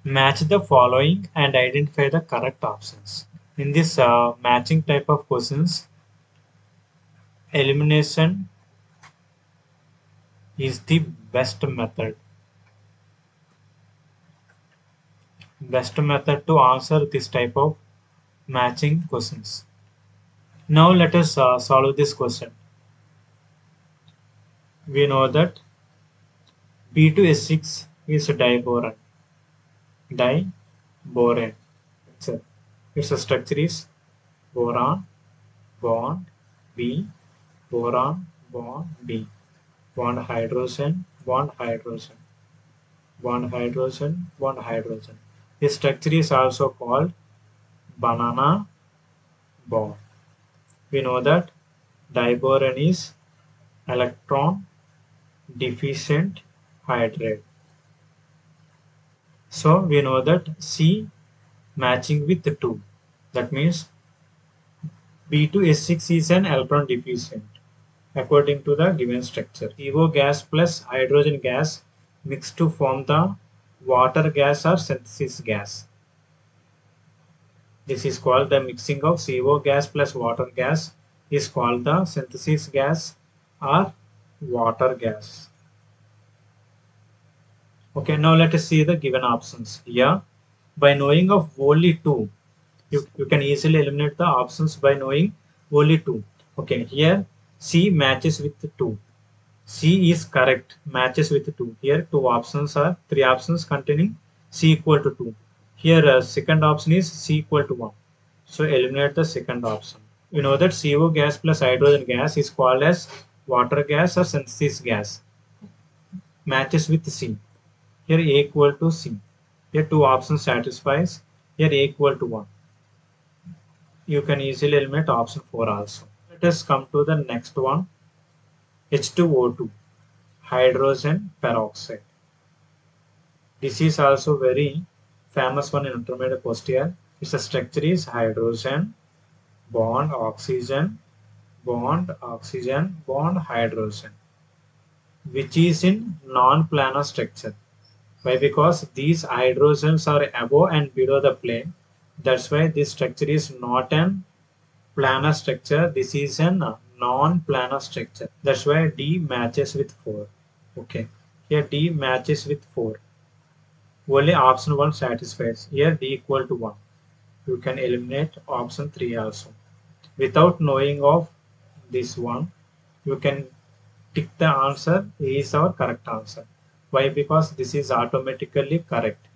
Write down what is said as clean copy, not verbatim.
Match the following and identify the correct options. In this matching type of questions, elimination is the best method to answer this type of matching questions. Now let us solve this question. We know that B2S6 is a diboron. Diboron. So its structure is boron, bond, B, boron, bond, B, bond hydrogen, bond hydrogen, bond hydrogen, bond hydrogen. This structure is also called banana bond. We know that diboron is electron deficient hydrate. So we know that C matching with 2. That means B2S6 is an electron deficient according to the given structure. CO gas plus hydrogen gas mixed to form the water gas or synthesis gas. This is called the mixing of CO gas plus water gas is called the synthesis gas or water gas. Okay, now let us see the given options. Here, by knowing of only 2, you can easily eliminate the options by knowing only 2. Okay, here C matches with 2. C is correct, matches with 2. Here three options containing C equal to 2. Here second option is C equal to 1. So eliminate the second option. You know that CO gas plus hydrogen gas is called as water gas or synthesis gas. Matches with C. Here A equal to C. Here two options satisfies. Here A equal to 1. You can easily eliminate option 4 also. Let us come to the next one. H2O2. Hydrogen peroxide. This is also very famous one in intermediate post year. Its structure is hydrogen, bond oxygen, bond oxygen, bond hydrogen, which is in non-planar structure. Why? Because these hydrogens are above and below the plane. That's why this structure is not an planar structure. This is an non-planar structure. That's why D matches with 4. Okay. Here D matches with 4. Only option 1 satisfies. Here D equal to 1. You can eliminate option 3 also. Without knowing of this one, you can tick the answer. A is our correct answer. Why? Because this is automatically correct.